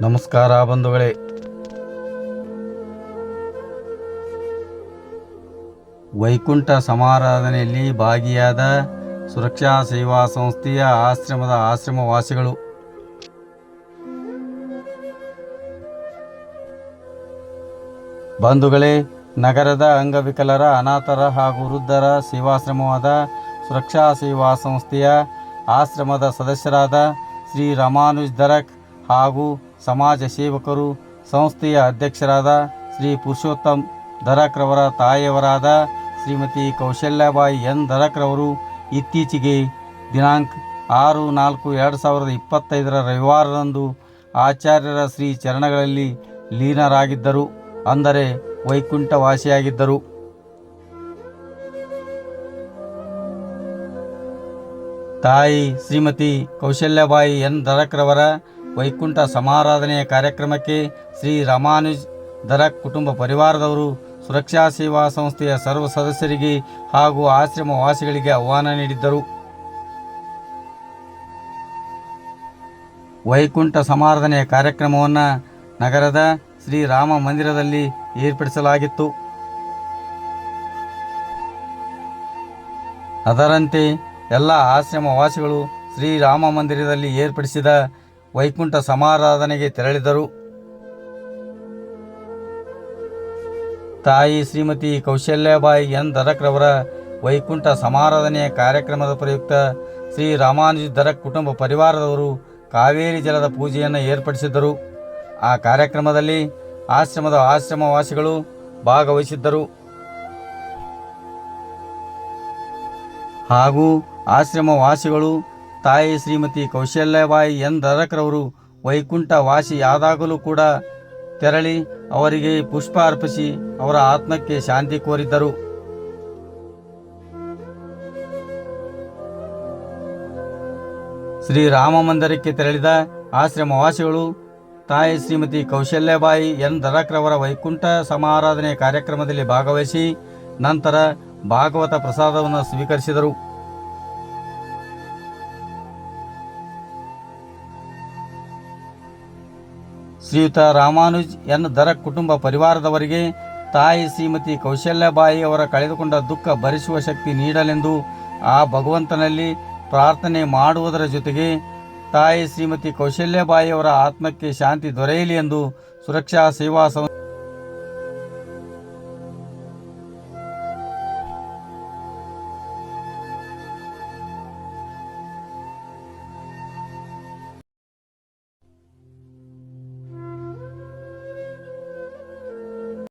ನಮಸ್ಕಾರ ಬಂಧುಗಳೇ. ವೈಕುಂಠ ಸಮಾರಾಧನೆಯಲ್ಲಿ ಭಾಗಿಯಾದ ಸುರಕ್ಷಾ ಸೇವಾ ಸಂಸ್ಥೆಯ ಆಶ್ರಮದ ಆಶ್ರಮವಾಸಿಗಳು. ಬಂಧುಗಳೇ, ನಗರದ ಅಂಗವಿಕಲರ, ಅನಾಥರ ಹಾಗೂ ವೃದ್ಧರ ಸೇವಾಶ್ರಮವಾದ ಸುರಕ್ಷಾ ಸೇವಾ ಸಂಸ್ಥೆಯ ಆಶ್ರಮದ ಸದಸ್ಯರಾದ ಶ್ರೀ ರಾಮಾನುಜ್ ದರಕ್ ಹಾಗೂ ಸಮಾಜ ಸೇವಕರು, ಸಂಸ್ಥೆಯ ಅಧ್ಯಕ್ಷರಾದ ಶ್ರೀ ಪುರುಷೋತ್ತಮ್ ದರಕ್ ರವರ ತಾಯಿಯವರಾದ ಶ್ರೀಮತಿ ಕೌಶಲ್ಯಾಬಾಯಿ ಎನ್ ದರಕ್ ರವರು ಇತ್ತೀಚೆಗೆ ದಿನಾಂಕ 6/4/2025 ರವಿವಾರದಂದು ಆಚಾರ್ಯರ ಶ್ರೀ ಚರಣಗಳಲ್ಲಿ ಲೀನರಾಗಿದ್ದರು, ಅಂದರೆ ವೈಕುಂಠವಾಸಿಯಾಗಿದ್ದರು. ತಾಯಿ ಶ್ರೀಮತಿ ಕೌಶಲ್ಯಾಬಾಯಿ ಎನ್ ದರಕ್ ರವರ ವೈಕುಂಠ ಸಮಾರಾಧನೆಯ ಕಾರ್ಯಕ್ರಮಕ್ಕೆ ಶ್ರೀ ರಾಮಾನುಜ್ ದರಕ್ ಕುಟುಂಬ ಪರಿವಾರದವರು ಸುರಕ್ಷಾ ಸೇವಾ ಸಂಸ್ಥೆಯ ಸರ್ವ ಸದಸ್ಯರಿಗೆ ಹಾಗೂ ಆಶ್ರಮವಾಸಿಗಳಿಗೆ ಆಹ್ವಾನ ನೀಡಿದ್ದರು. ವೈಕುಂಠ ಸಮಾರಾಧನೆಯ ಕಾರ್ಯಕ್ರಮವನ್ನು ನಗರದ ಶ್ರೀ ರಾಮ ಮಂದಿರದಲ್ಲಿ ಏರ್ಪಡಿಸಲಾಗಿತ್ತು. ಅದರಂತೆ ಎಲ್ಲ ಆಶ್ರಮವಾಸಿಗಳು ಶ್ರೀರಾಮ ಮಂದಿರದಲ್ಲಿ ಏರ್ಪಡಿಸಿದ ವೈಕುಂಠ ಸಮಾರಾಧನೆಗೆ ತೆರಳಿದರು. ತಾಯಿ ಶ್ರೀಮತಿ ಕೌಶಲ್ಯಾಬಾಯಿ ಎನ್ ದರಕ್ ರವರ ವೈಕುಂಠ ಸಮಾರಾಧನೆಯ ಕಾರ್ಯಕ್ರಮದ ಪ್ರಯುಕ್ತ ಶ್ರೀ ರಾಮಾನುಜ್ ದರಕ್ ಕುಟುಂಬ ಪರಿವಾರದವರು ಕಾವೇರಿ ಜಲದ ಪೂಜೆಯನ್ನು ಏರ್ಪಡಿಸಿದ್ದರು. ಆ ಕಾರ್ಯಕ್ರಮದಲ್ಲಿ ಆಶ್ರಮದ ಆಶ್ರಮವಾಸಿಗಳು ಭಾಗವಹಿಸಿದ್ದರು ಹಾಗೂ ಆಶ್ರಮವಾಸಿಗಳು ತಾಯಿ ಶ್ರೀಮತಿ ಕೌಶಲ್ಯಾಬಾಯಿ ಎನ್ ದರಕ್ ರವರು ವೈಕುಂಠ ವಾಸಿಯಾದಾಗಲೂ ಕೂಡ ತೆರಳಿ ಅವರಿಗೆ ಪುಷ್ಪ ಅರ್ಪಿಸಿ ಅವರ ಆತ್ಮಕ್ಕೆ ಶಾಂತಿ ಕೋರಿದ್ದರು. ಶ್ರೀರಾಮ ಮಂದಿರಕ್ಕೆ ತೆರಳಿದ ಆಶ್ರಮವಾಸಿಗಳು ತಾಯಿ ಶ್ರೀಮತಿ ಕೌಶಲ್ಯಾಬಾಯಿ ಎನ್ ದರಕ್ ರವರ ವೈಕುಂಠ ಸಮಾರಾಧನೆ ಕಾರ್ಯಕ್ರಮದಲ್ಲಿ ಭಾಗವಹಿಸಿ ನಂತರ ಭಾಗವತ ಪ್ರಸಾದವನ್ನು ಸ್ವೀಕರಿಸಿದರು. ಶ್ರೀಯುತ ರಾಮಾನುಜ್ ಎನ್ ದರಕ್ ಕುಟುಂಬ ಪರಿವಾರದವರಿಗೆ ತಾಯಿ ಶ್ರೀಮತಿ ಕೌಶಲ್ಯಾಬಾಯಿ ಅವರ ಕಳೆದುಕೊಂಡ ದುಃಖ ಭರಿಸುವ ಶಕ್ತಿ ನೀಡಲೆಂದು ಆ ಭಗವಂತನಲ್ಲಿ ಪ್ರಾರ್ಥನೆ ಮಾಡುವುದರ ಜೊತೆಗೆ ತಾಯಿ ಶ್ರೀಮತಿ ಕೌಶಲ್ಯಾಬಾಯಿ ಅವರ ಆತ್ಮಕ್ಕೆ ಶಾಂತಿ ದೊರೆಯಲಿ ಎಂದು ಸುರಕ್ಷಾ ಸೇವಾ